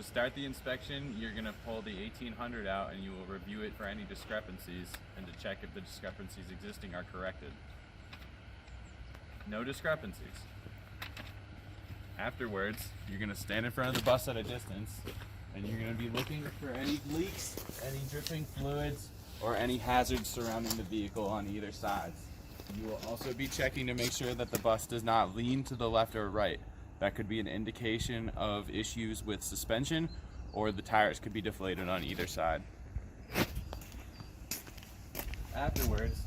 To start the inspection, you're going to pull the 1800 out and you will review it for any discrepancies and to check if the discrepancies existing are corrected. No discrepancies. Afterwards, you're going to stand in front of the bus at a distance and you're going to be looking for any leaks, any dripping fluids, or any hazards surrounding the vehicle on either side. You will also be checking to make sure that the bus does not lean to the left or right. That could be an indication of issues with suspension, or the tires could be deflated on either side. Afterwards,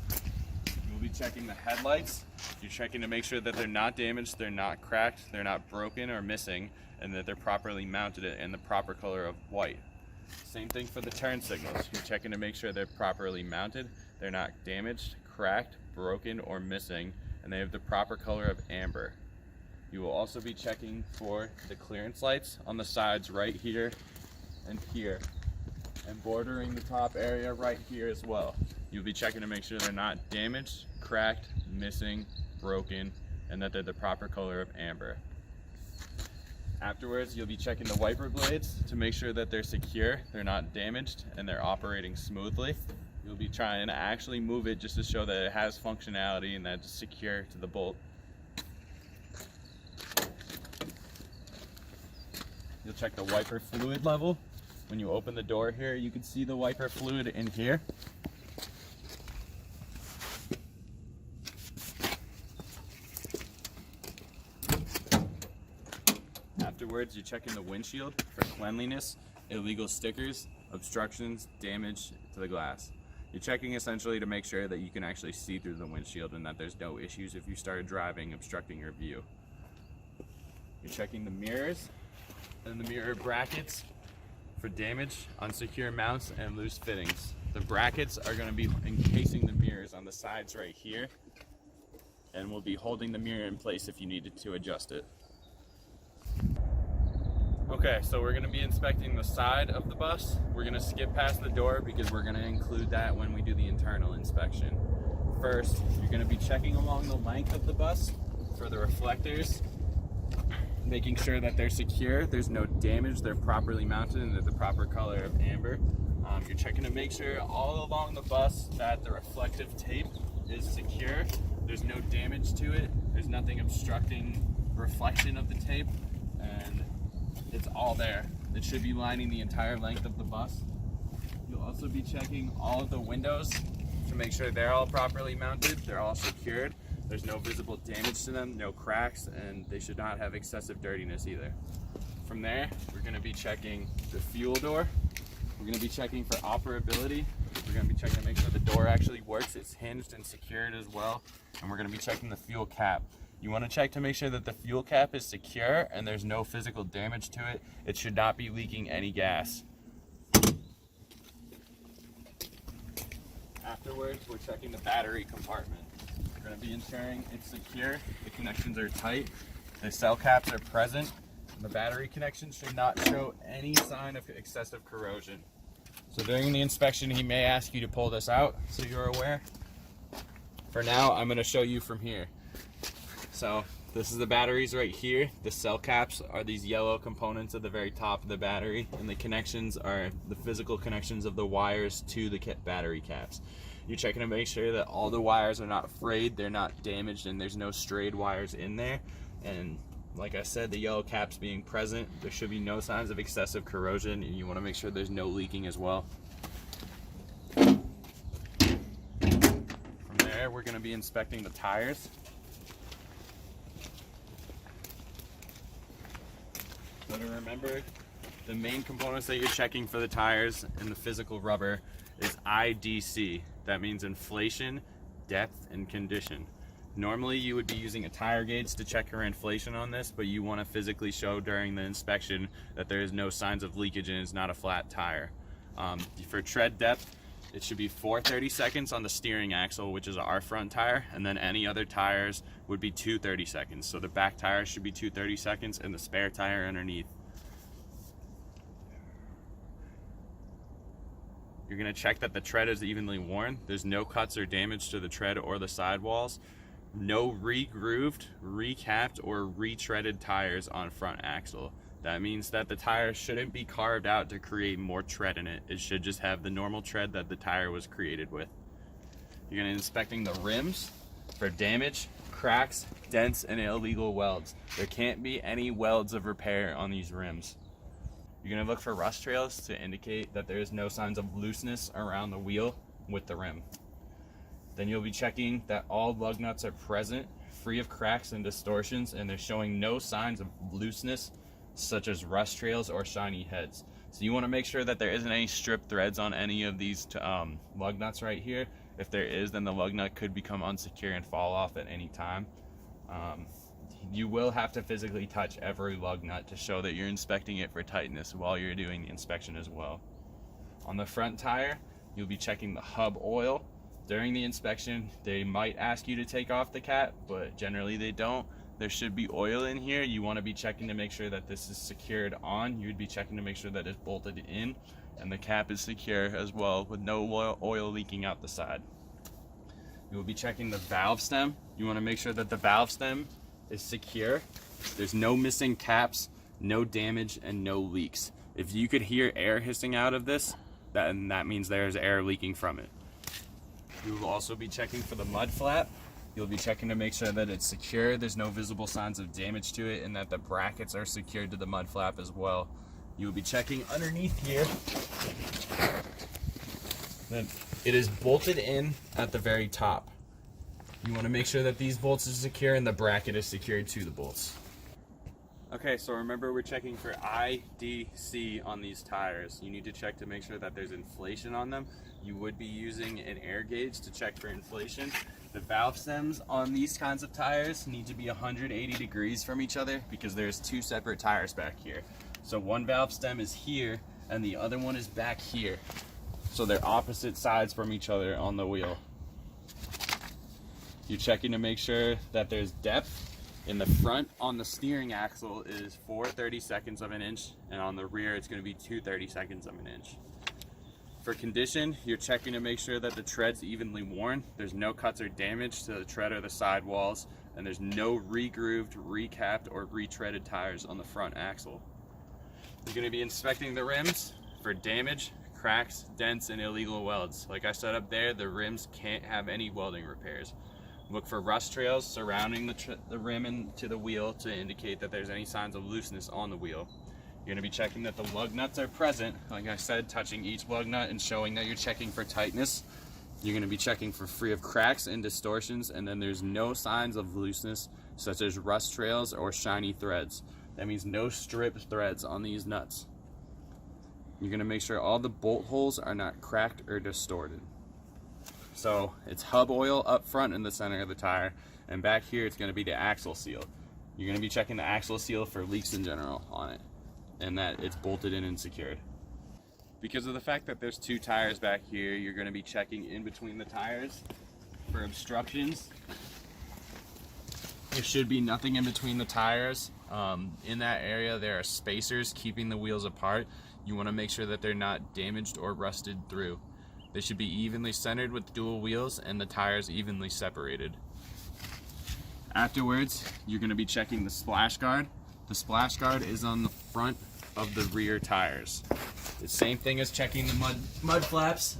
you'll be checking the headlights. You're checking to make sure that they're not damaged, they're not cracked, they're not broken or missing, and that they're properly mounted in the proper color of white. Same thing for the turn signals. You're checking to make sure they're properly mounted, they're not damaged, cracked, broken, or missing, and they have the proper color of amber. You will also be checking for the clearance lights on the sides right here and here, and bordering the top area right here as well. You'll be checking to make sure they're not damaged, cracked, missing, broken, and that they're the proper color of amber. Afterwards, you'll be checking the wiper blades to make sure that they're secure, they're not damaged, and they're operating smoothly. You'll be trying to actually move it just to show that it has functionality and that it's secure to the bolt. You'll check the wiper fluid level. When you open the door here, you can see the wiper fluid in here. Afterwards, you're checking the windshield for cleanliness, illegal stickers, obstructions, damage to the glass. You're checking essentially to make sure that you can actually see through the windshield and that there's no issues if you started driving obstructing your view. You're checking the mirrors and the mirror brackets for damage, unsecure mounts, and loose fittings. The brackets are going to be encasing the mirrors on the sides right here and will be holding the mirror in place if you needed to adjust it. Okay, so we're going to be inspecting the side of the bus. We're going to skip past the door because we're going to include that when we do the internal inspection. First, you're going to be checking along the length of the bus for the reflectors, making sure that they're secure, there's no damage, they're properly mounted, and they're the proper color of amber. You're checking to make sure all along the bus that the reflective tape is secure, there's no damage to it, there's nothing obstructing reflection of the tape, and it's all there. It should be lining the entire length of the bus. You'll also be checking all of the windows to make sure they're all properly mounted, they're all secured. There's no visible damage to them, no cracks, and they should not have excessive dirtiness either. From there, we're going to be checking the fuel door. We're going to be checking for operability. We're going to be checking to make sure the door actually works. It's hinged and secured as well. And we're going to be checking the fuel cap. You want to check to make sure that the fuel cap is secure and there's no physical damage to it. It should not be leaking any gas. Afterwards, we're checking the battery compartment. We're going to be ensuring it's secure, the connections are tight, the cell caps are present, and the battery connections should not show any sign of excessive corrosion. So during the inspection, he may ask you to pull this out so you're aware. For now, I'm going to show you from here. So this is the batteries right here. The cell caps are these yellow components at the very top of the battery, and the connections are the physical connections of the wires to the battery caps. You're checking to make sure that all the wires are not frayed, they're not damaged, and there's no strayed wires in there. And like I said, the yellow caps being present, there should be no signs of excessive corrosion, and you want to make sure there's no leaking as well. From there, we're going to be inspecting the tires. So to remember, the main components that you're checking for the tires and the physical rubber is IDC. That means inflation, depth, and condition. Normally you would be using a tire gauge to check your inflation on this, but you want to physically show during the inspection that there is no signs of leakage and it's not a flat tire. For tread depth, it should be 4/32 on the steering axle, which is our front tire, and then any other tires would be 2/32. So the back tire should be 2/32 and the spare tire underneath. You're going to check that the tread is evenly worn. There's no cuts or damage to the tread or the sidewalls. No re-grooved, recapped, or retreaded tires on front axle. That means that the tire shouldn't be carved out to create more tread in it. It should just have the normal tread that the tire was created with. You're going to be inspecting the rims for damage, cracks, dents, and illegal welds. There can't be any welds of repair on these rims. You're going to look for rust trails to indicate that there is no signs of looseness around the wheel with the rim. Then you'll be checking that all lug nuts are present, free of cracks and distortions, and they're showing no signs of looseness such as rust trails or shiny heads. So you want to make sure that there isn't any stripped threads on any of these lug nuts right here. If there is, then the lug nut could become unsecure and fall off at any time. You will have to physically touch every lug nut to show that you're inspecting it for tightness while you're doing the inspection as well. On the front tire, you'll be checking the hub oil. During the inspection, they might ask you to take off the cap, but generally they don't. There should be oil in here. You want to be checking to make sure that this is secured on. You'd be checking to make sure that it's bolted in and the cap is secure as well with no oil leaking out the side. You will be checking the valve stem. You want to make sure that the valve stem is secure. There's no missing caps, no damage, and no leaks. If you could hear air hissing out of this, that means there's air leaking from it. You will also be checking for the mud flap. You'll be checking to make sure that it's secure, there's no visible signs of damage to it, and that the brackets are secured to the mud flap as well. You'll be checking underneath here that it is bolted in at the very top. You want to make sure that these bolts are secure and the bracket is secured to the bolts. Okay, so remember we're checking for IDC on these tires. You need to check to make sure that there's inflation on them. You would be using an air gauge to check for inflation. The valve stems on these kinds of tires need to be 180 degrees from each other because there's two separate tires back here. So one valve stem is here and the other one is back here. So they're opposite sides from each other on the wheel. You're checking to make sure that there's depth. In the front on the steering axle is 4/32 of an inch, and on the rear it's going to be 2/32 of an inch. For condition, you're checking to make sure that the tread's evenly worn, there's no cuts or damage to the tread or the side walls, and there's no re-grooved, recapped, or retreaded tires on the front axle. You're going to be inspecting the rims for damage, cracks, dents, and illegal welds. Like I said up there, the rims can't have any welding repairs. Look for rust trails surrounding the rim and to the wheel to indicate that there's any signs of looseness on the wheel. You're going to be checking that the lug nuts are present, like I said, touching each lug nut and showing that you're checking for tightness. You're going to be checking for free of cracks and distortions, and then there's no signs of looseness such as rust trails or shiny threads. That means no stripped threads on these nuts. You're going to make sure all the bolt holes are not cracked or distorted. So it's hub oil up front in the center of the tire, and back here it's going to be the axle seal. You're going to be checking the axle seal for leaks in general on it, and that it's bolted in and secured. Because of the fact that there's two tires back here, you're going to be checking in between the tires for obstructions. There should be nothing in between the tires. In that area there are spacers keeping the wheels apart. You want to make sure that they're not damaged or rusted through. They should be evenly centered with dual wheels and the tires evenly separated. Afterwards, you're going to be checking the splash guard. The splash guard is on the front of the rear tires. The same thing as checking the mud flaps.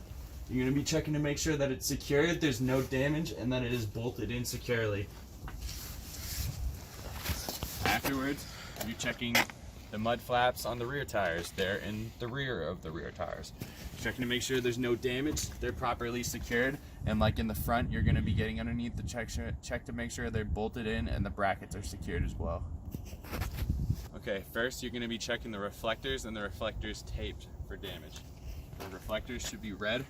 You're going to be checking to make sure that it's secured, there's no damage, and that it is bolted in securely. Afterwards, you're checking the mud flaps on the rear tires. They're in the rear of the rear tires. Checking to make sure there's no damage, they're properly secured, and like in the front, you're going to be getting underneath the check to make sure they're bolted in and the brackets are secured as well. Okay, first you're going to be checking the reflectors and the reflectors taped for damage. The reflectors should be red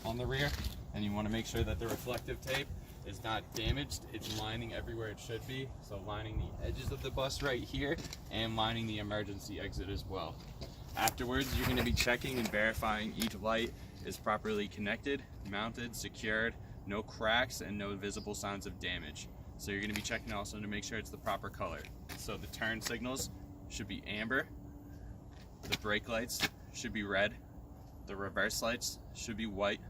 on the rear, and you want to make sure that the reflective tape is not damaged. It's lining everywhere it should be, so lining the edges of the bus right here and lining the emergency exit as well. Afterwards, you're going to be checking and verifying each light is properly connected, mounted, secured, no cracks, and no visible signs of damage. So you're going to be checking also to make sure it's the proper color. So the turn signals should be amber, the brake lights should be red, the reverse lights should be white,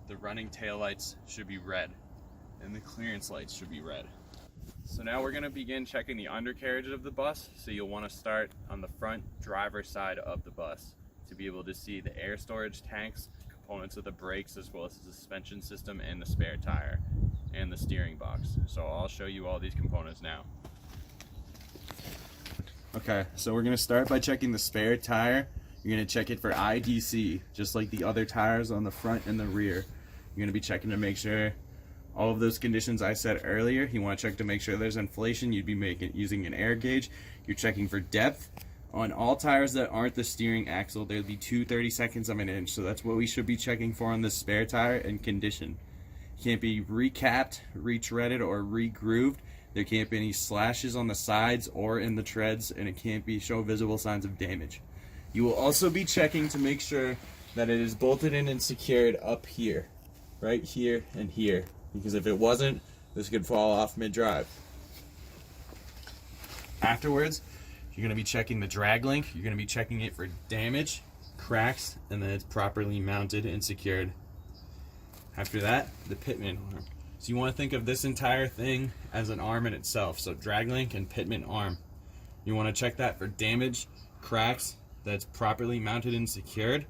the running tail lights should be red, and the clearance lights should be red. So now we're going to begin checking the undercarriage of the bus. So you'll want to start on the front driver's side of the bus to be able to see the air storage tanks, components of the brakes, as well as the suspension system and the spare tire and the steering box. So I'll show you all these components now. Okay, so we're going to start by checking the spare tire. You're going to check it for IDC, just like the other tires on the front and the rear. You're going to be checking to make sure all of those conditions I said earlier. You want to check to make sure there's inflation. You'd be using an air gauge. You're checking for depth. On all tires that aren't the steering axle, there'll be 2 32nds of an inch. So that's what we should be checking for on the spare tire, and condition. It can't be recapped, retreaded, or regrooved. There can't be any slashes on the sides or in the treads, and it can't show visible signs of damage. You will also be checking to make sure that it is bolted in and secured up here, right here and here, because if it wasn't, this could fall off mid-drive. Afterwards, you're going to be checking the drag link. You're going to be checking it for damage, cracks, and that it's properly mounted and secured. After that, the pitman arm. So you want to think of this entire thing as an arm in itself. So drag link and pitman arm. You want to check that for damage, cracks, that's properly mounted and secured,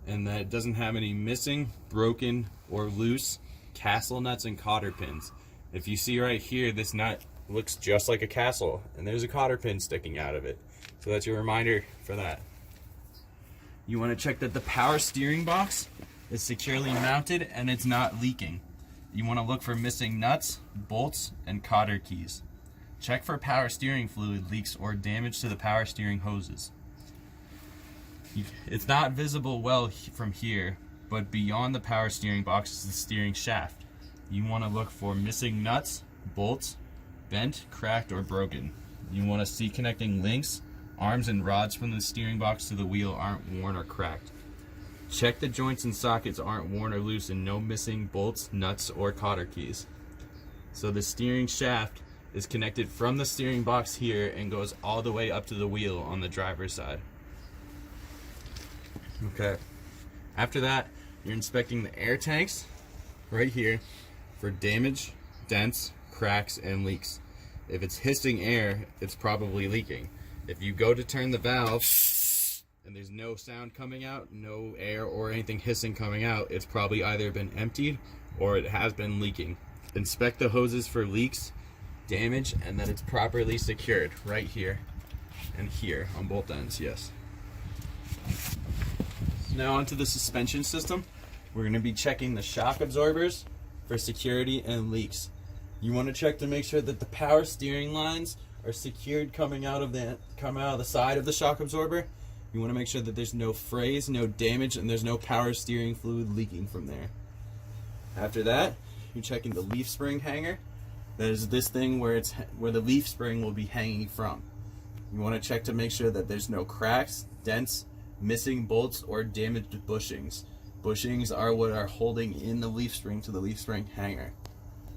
and that it doesn't have any missing, broken, or loose castle nuts and cotter pins. If you see right here, this nut looks just like a castle, and there's a cotter pin sticking out of it. So that's your reminder for that. You want to check that the power steering box is securely mounted and it's not leaking. You want to look for missing nuts, bolts, and cotter keys. Check for power steering fluid leaks or damage to the power steering hoses. It's not visible well from here, but beyond the power steering box is the steering shaft. You want to look for missing nuts, bolts, bent, cracked, or broken. You want to see connecting links, arms, and rods from the steering box to the wheel aren't worn or cracked. Check the joints and sockets aren't worn or loose, and no missing bolts, nuts, or cotter keys. So the steering shaft is connected from the steering box here and goes all the way up to the wheel on the driver's side. Okay. After that, you're inspecting the air tanks right here for damage, dents, cracks, and leaks. If it's hissing air, it's probably leaking. If you go to turn the valve and there's no sound coming out, no air or anything hissing coming out, it's probably either been emptied or it has been leaking. Inspect the hoses for leaks, damage, and that it's properly secured right here and here on both ends, yes. Now onto the suspension system. We're going to be checking the shock absorbers for security and leaks. You want to check to make sure that the power steering lines are secured coming out of the side of the shock absorber. You want to make sure that there's no frays, no damage, and there's no power steering fluid leaking from there. After that, you're checking the leaf spring hanger. That is this thing where the leaf spring will be hanging from. You want to check to make sure that there's no cracks, dents, missing bolts, or damaged bushings. Bushings are what are holding in the leaf spring to the leaf spring hanger.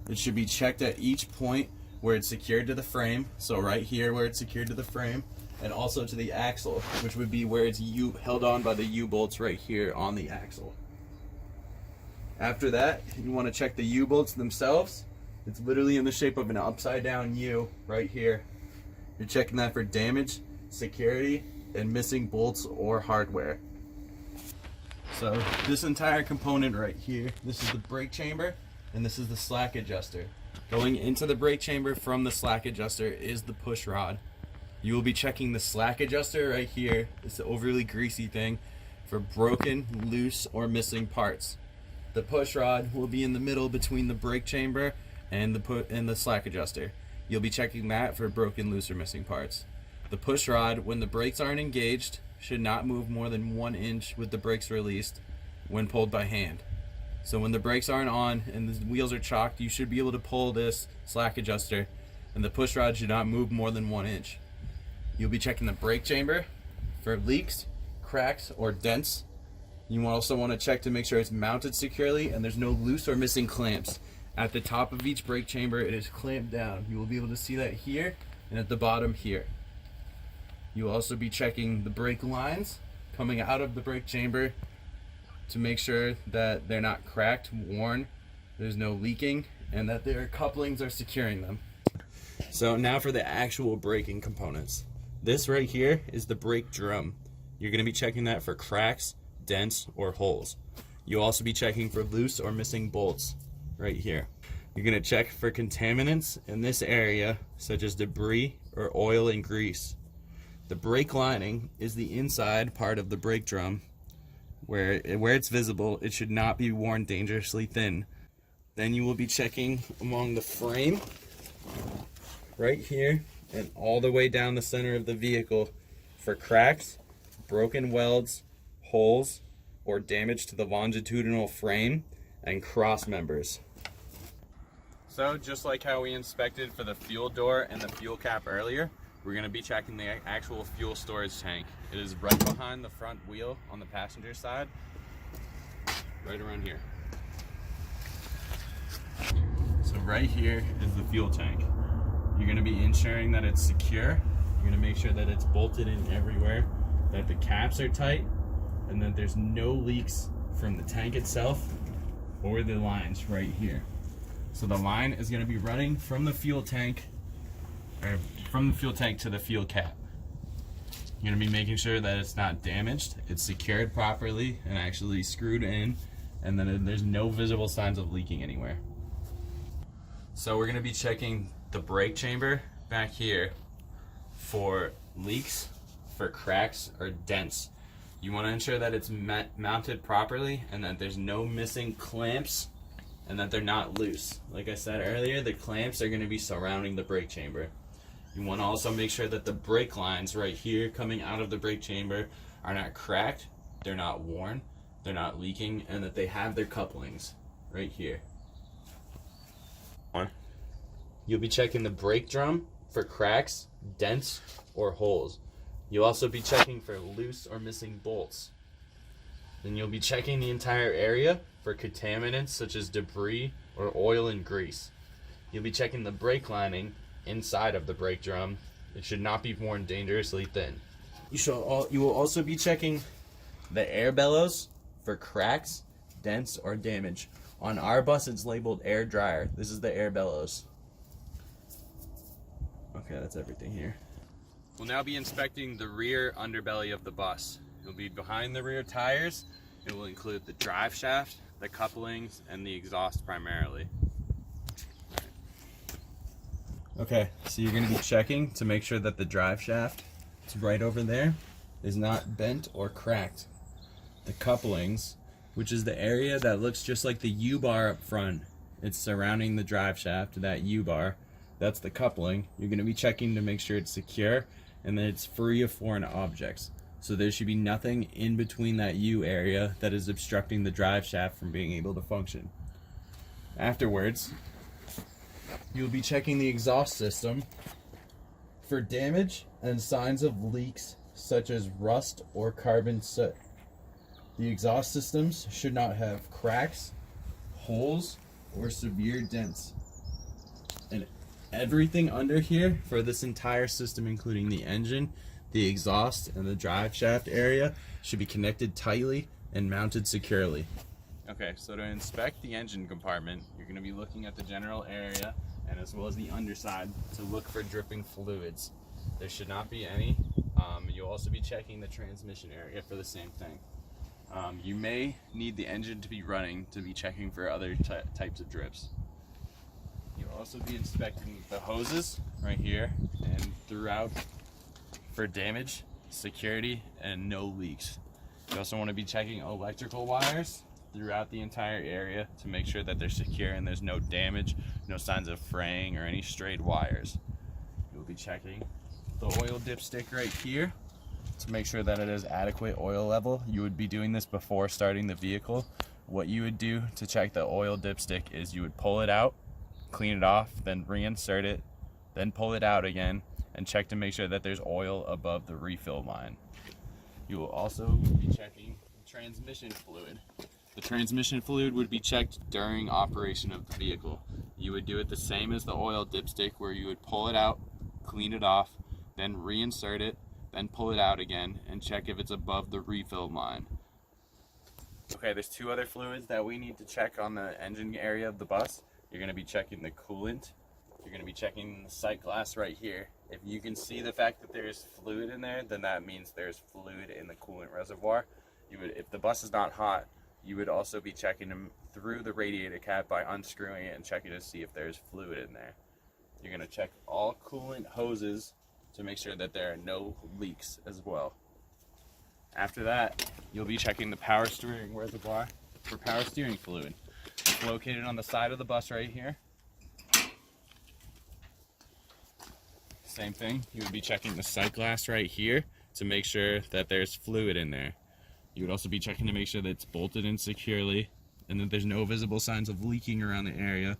It should be checked at each point where it's secured to the frame. So right here where it's secured to the frame, and also to the axle, which would be where it's held on by the U-bolts right here on the axle. After that, you want to check the U-bolts themselves. It's literally in the shape of an upside down U right here. You're checking that for damage, security, and missing bolts or hardware. So this entire component right here, this is the brake chamber and this is the slack adjuster. Going into the brake chamber from the slack adjuster is the push rod. You will be checking the slack adjuster right here. It's the overly greasy thing for broken, loose, or missing parts. The push rod will be in the middle between the brake chamber and the slack adjuster. You'll be checking that for broken, loose, or missing parts. The push rod, when the brakes aren't engaged, should not move more than 1 inch with the brakes released when pulled by hand. So when the brakes aren't on and the wheels are chalked, you should be able to pull this slack adjuster, and the push rod should not move more than 1 inch. You'll be checking the brake chamber for leaks, cracks, or dents. You also want to check to make sure it's mounted securely and there's no loose or missing clamps. At the top of each brake chamber, it is clamped down. You will be able to see that here and at the bottom here. You will also be checking the brake lines coming out of the brake chamber to make sure that they're not cracked, worn, there's no leaking, and that their couplings are securing them. So now for the actual braking components. This right here is the brake drum. You're going to be checking that for cracks, dents, or holes. You'll also be checking for loose or missing bolts right here. You're going to check for contaminants in this area, such as debris or oil and grease. The brake lining is the inside part of the brake drum. Where it's visible, it should not be worn dangerously thin. Then you will be checking along the frame right here and all the way down the center of the vehicle for cracks, broken welds, holes, or damage to the longitudinal frame and cross members. So just like how we inspected for the fuel door and the fuel cap earlier, we're going to be checking the actual fuel storage tank. It is right behind the front wheel on the passenger side, right around here. So right here is the fuel tank. You're going to be ensuring that it's secure. You're going to make sure that it's bolted in everywhere, that the caps are tight, and that there's no leaks from the tank itself or the lines right here. So the line is going to be running from the fuel tank, or from the fuel tank to the fuel cap. You're going to be making sure that it's not damaged, it's secured properly and actually screwed in, and then there's no visible signs of leaking anywhere. So we're going to be checking the brake chamber back here for leaks, for cracks or dents. You want to ensure that it's mounted properly and that there's no missing clamps and that they're not loose. Like I said earlier, the clamps are going to be surrounding the brake chamber. You want to also make sure that the brake lines right here coming out of the brake chamber are not cracked, they're not worn, they're not leaking, and that they have their couplings right here. You'll be checking the brake drum for cracks, dents, or holes. You'll also be checking for loose or missing bolts. Then you'll be checking the entire area for contaminants such as debris or oil and grease. You'll be checking the brake lining inside of the brake drum. It should not be worn dangerously thin. You will also be checking the air bellows for cracks, dents, or damage. On our bus, it's labeled air dryer. This is the air bellows. Okay, that's everything here. We'll now be inspecting the rear underbelly of the bus. It'll be behind the rear tires. It will include the drive shaft, the couplings, and the exhaust primarily. Okay, so you're going to be checking to make sure that the drive shaft, it's right over there, is not bent or cracked. The couplings, which is the area that looks just like the U-bar up front, it's surrounding the drive shaft, that U-bar, that's the coupling. You're going to be checking to make sure it's secure and that it's free of foreign objects. So there should be nothing in between that U area that is obstructing the drive shaft from being able to function. Afterwards, you'll be checking the exhaust system for damage and signs of leaks such as rust or carbon soot. The exhaust systems should not have cracks, holes, or severe dents. And everything under here for this entire system, including the engine, the exhaust, and the drive shaft area, should be connected tightly and mounted securely. Okay, so to inspect the engine compartment, you're going to be looking at the general area and as well as the underside to look for dripping fluids. There should not be any. You'll also be checking the transmission area for the same thing. You may need the engine to be running to be checking for other types of drips. You'll also be inspecting the hoses right here and throughout for damage, security, and no leaks. You also want to be checking electrical wires throughout the entire area to make sure that they're secure and there's no damage, no signs of fraying or any strayed wires. You'll be checking the oil dipstick right here to make sure that it has adequate oil level. You would be doing this before starting the vehicle. What you would do to check the oil dipstick is you would pull it out, clean it off, then reinsert it, then pull it out again, and check to make sure that there's oil above the refill line. You will also be checking transmission fluid. The transmission fluid would be checked during operation of the vehicle. You would do it the same as the oil dipstick, where you would pull it out, clean it off, then reinsert it, then pull it out again, and check if it's above the refill line. Okay, there's two other fluids that we need to check on the engine area of the bus. You're going to be checking the coolant you're going to be checking the sight glass right here. If you can see the fact that there's fluid in there, then that means there's fluid in the coolant reservoir. If the bus is not hot, you would also be checking them through the radiator cap by unscrewing it and checking to see if there's fluid in there. You're going to check all coolant hoses to make sure that there are no leaks as well. After that, you'll be checking the power steering reservoir for power steering fluid. It's located on the side of the bus right here. Same thing, you would be checking the sight glass right here to make sure that there's fluid in there. You would also be checking to make sure that it's bolted in securely and that there's no visible signs of leaking around the area,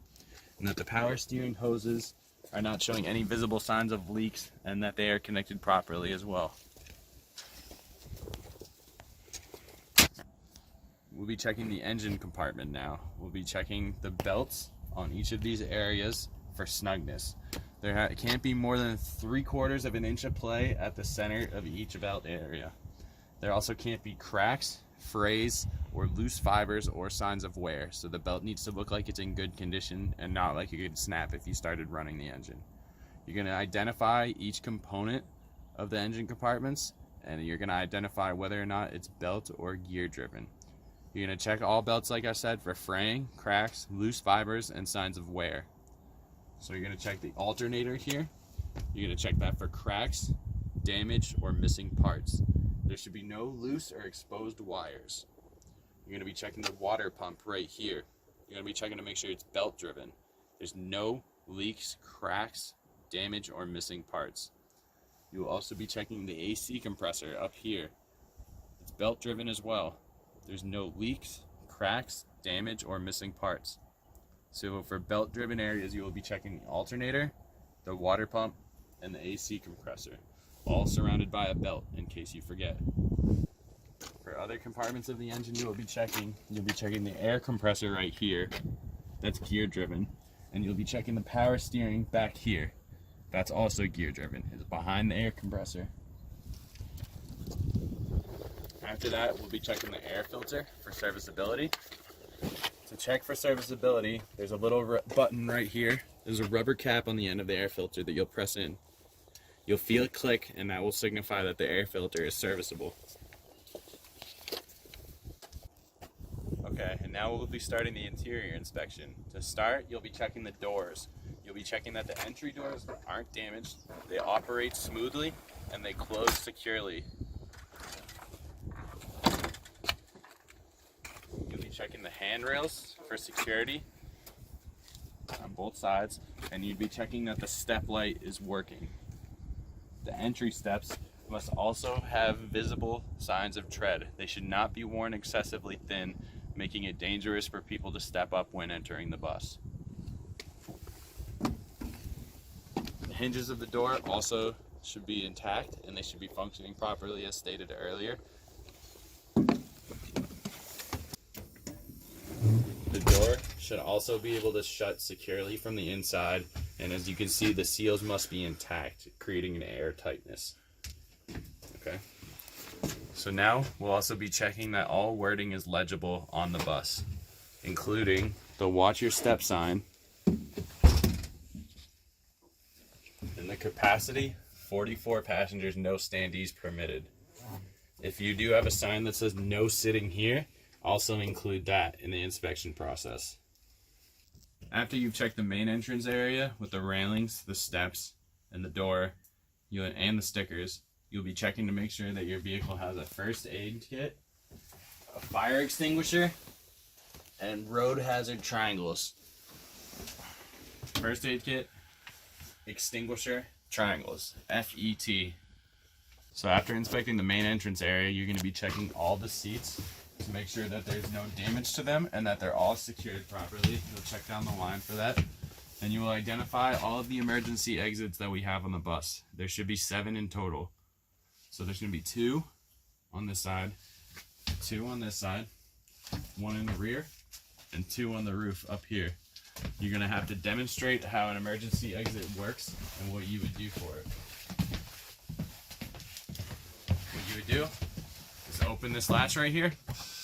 and that the power steering hoses are not showing any visible signs of leaks and that they are connected properly as well. We'll be checking the engine compartment now. We'll be checking the belts on each of these areas for snugness. It can't be more than 3/4 of an inch of play at the center of each belt area. There also can't be cracks, frays, or loose fibers or signs of wear, so the belt needs to look like it's in good condition and not like it could snap if you started running the engine. You're going to identify each component of the engine compartments, and you're going to identify whether or not it's belt or gear driven. You're going to check all belts, like I said, for fraying, cracks, loose fibers, and signs of wear. So you're going to check the alternator here. You're going to check that for cracks, damage, or missing parts. There should be no loose or exposed wires. You're going to be checking the water pump right here. You're going to be checking to make sure it's belt driven. There's no leaks, cracks, damage, or missing parts. You will also be checking the AC compressor up here. It's belt driven as well. There's no leaks, cracks, damage, or missing parts. So for belt driven areas, you will be checking the alternator, the water pump, and the AC compressor, all surrounded by a belt in case you forget. For other compartments of the engine you'll be checking the air compressor right here. That's gear driven. And you'll be checking the power steering back here. That's also gear driven. It's behind the air compressor. After that, we'll be checking the air filter for serviceability. To check for serviceability, there's a little button right here. There's a rubber cap on the end of the air filter that you'll press in. You'll feel it click, and that will signify that the air filter is serviceable. Okay, and now we'll be starting the interior inspection. To start, you'll be checking the doors. You'll be checking that the entry doors aren't damaged, they operate smoothly, and they close securely. You'll be checking the handrails for security on both sides, and you'd be checking that the step light is working. The entry steps must also have visible signs of tread. They should not be worn excessively thin, making it dangerous for people to step up when entering the bus. The hinges of the door also should be intact, and they should be functioning properly as stated earlier. The door should also be able to shut securely from the inside, and as you can see, the seals must be intact, creating an air tightness. Okay. So now we'll also be checking that all wording is legible on the bus, including the watch your step sign and the capacity, 44 passengers, no standees permitted. If you do have a sign that says no sitting here, also include that in the inspection process. After you've checked the main entrance area with the railings, the steps, and the door, and the stickers, you'll be checking to make sure that your vehicle has a first aid kit, a fire extinguisher, and road hazard triangles. First aid kit, extinguisher, triangles, FET. So after inspecting the main entrance area, you're going to be checking all the seats to make sure that there's no damage to them and that they're all secured properly. You'll check down the line for that. And you will identify all of the emergency exits that we have on the bus. There should be 7 in total. So there's going to be 2 on this side, 2 on this side, 1 in the rear, and 2 on the roof up here. You're going to have to demonstrate how an emergency exit works and what you would do for it. What you would do is open this latch right here,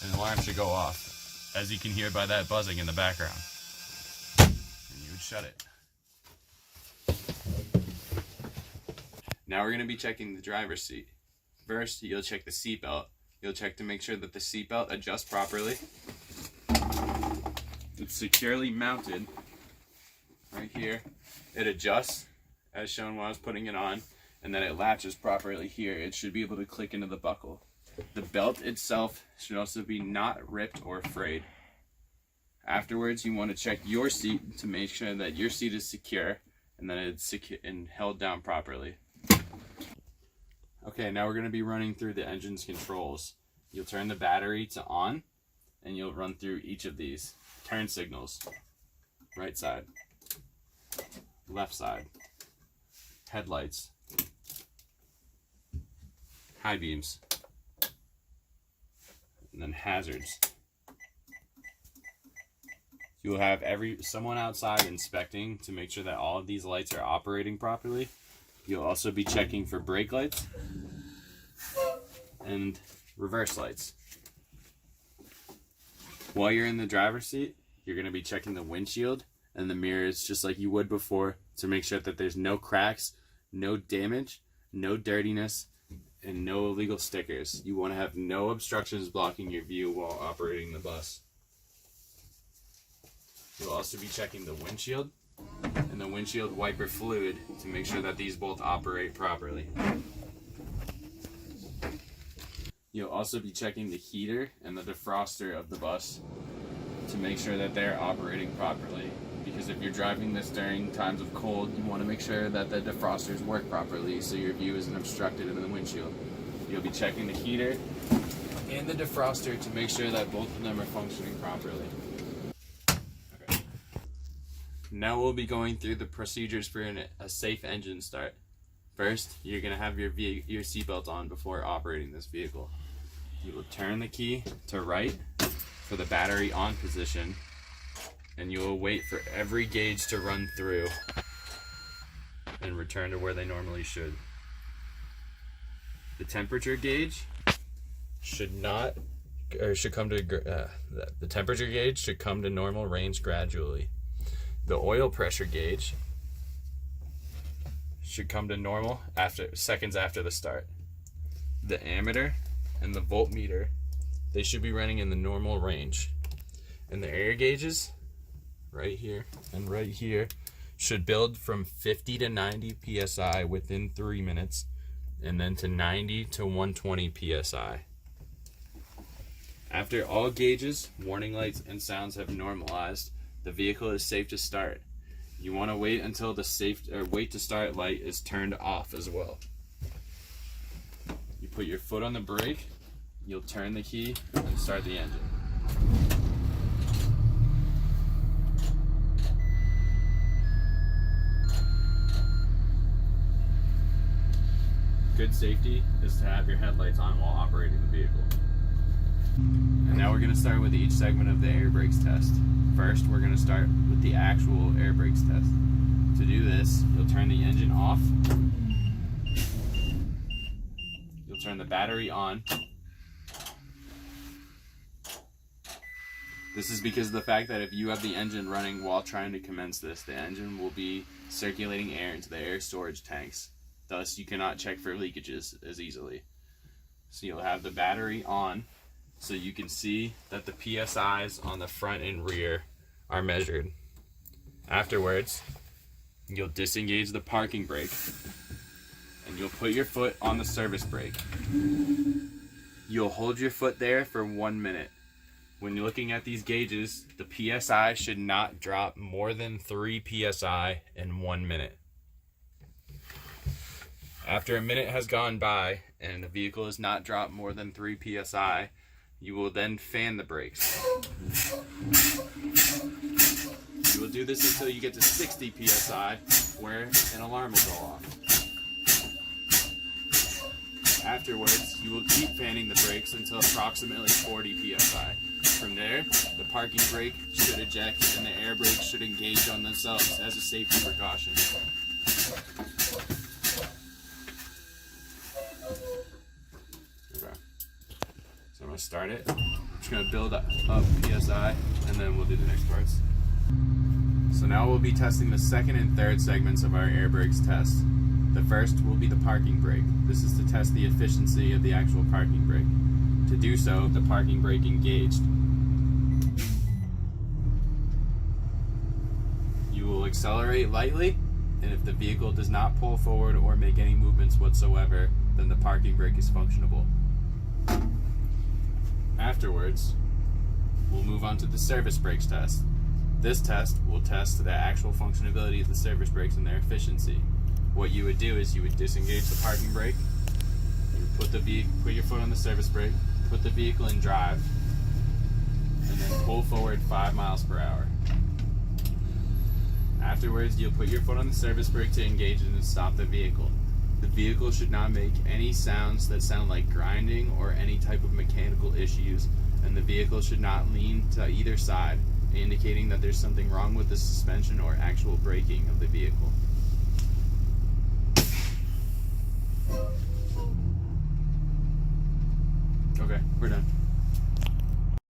and the alarm should go off, as you can hear by that buzzing in the background. And you would shut it. Now we're going to be checking the driver's seat. First, you'll check the seat belt. You'll check to make sure that the seat belt adjusts properly. It's securely mounted right here. It adjusts as shown while I was putting it on, and then it latches properly here. It should be able to click into the buckle. The belt itself should also be not ripped or frayed. Afterwards, you want to check your seat to make sure that your seat is secure and that it's secure and held down properly. Okay, now we're going to be running through the engine's controls. You'll turn the battery to on, and you'll run through each of these. Turn signals. Right side. Left side. Headlights. High beams. And then hazards. You will have someone outside inspecting to make sure that all of these lights are operating properly. You'll also be checking for brake lights and reverse lights. While you're in the driver's seat, you're going to be checking the windshield and the mirrors just like you would before to make sure that there's no cracks, no damage, no dirtiness, and no illegal stickers. You want to have no obstructions blocking your view while operating the bus. You'll also be checking the windshield and the windshield wiper fluid to make sure that these both operate properly. You'll also be checking the heater and the defroster of the bus to make sure that they're operating properly. Because if you're driving this during times of cold, you want to make sure that the defrosters work properly so your view isn't obstructed in the windshield. You'll be checking the heater and the defroster to make sure that both of them are functioning properly. Okay. Now we'll be going through the procedures for a safe engine start. First, you're going to have your seatbelt on before operating this vehicle. You will turn the key to right for the battery on position, and you will wait for every gauge to run through and return to where they normally should. The temperature gauge should come to the temperature gauge should come to normal range gradually. The oil pressure gauge should come to normal seconds after the start. The ammeter and the voltmeter, they should be running in the normal range. And the air gauges, right here and right here, should build from 50 to 90 psi within 3 minutes, and then to 90 to 120 psi. After all gauges, warning lights, and sounds have normalized, the vehicle is safe to start. You want to wait until the wait to start light is turned off as well. You put your foot on the brake, you'll turn the key and start the engine. Good safety is to have your headlights on while operating the vehicle. And now we're going to start with each segment of the air brakes test. First, we're going to start with the actual air brakes test. To do this, you'll turn the engine off. You'll turn the battery on. This is because of the fact that if you have the engine running while trying to commence this, the engine will be circulating air into the air storage tanks. Thus, you cannot check for leakages as easily. So you'll have the battery on, so you can see that the PSIs on the front and rear are measured. Afterwards, you'll disengage the parking brake, and you'll put your foot on the service brake. You'll hold your foot there for 1 minute. When you're looking at these gauges, the PSI should not drop more than 3 PSI in 1 minute. After a minute has gone by and the vehicle has not dropped more than 3 PSI, you will then fan the brakes. You will do this until you get to 60 PSI, where an alarm will go off. Afterwards, you will keep fanning the brakes until approximately 40 PSI. From there, the parking brake should eject and the air brakes should engage on themselves as a safety precaution. So I'm going to start it. I'm just going to build up PSI, and then we'll do the next parts. So now we'll be testing the second and third segments of our air brakes test. The first will be the parking brake. This is to test the efficiency of the actual parking brake. To do so, the parking brake engaged. You will accelerate lightly, and if the vehicle does not pull forward or make any movements whatsoever, then the parking brake is functionable. Afterwards, we'll move on to the service brakes test. This test will test the actual functionality of the service brakes and their efficiency. What you would do is you would disengage the parking brake, you would put your foot on the service brake, put the vehicle in drive, and then pull forward 5 miles per hour. Afterwards, you'll put your foot on the service brake to engage it and stop the vehicle. The vehicle should not make any sounds that sound like grinding or any type of mechanical issues, and the vehicle should not lean to either side, indicating that there's something wrong with the suspension or actual braking of the vehicle. Okay, we're done.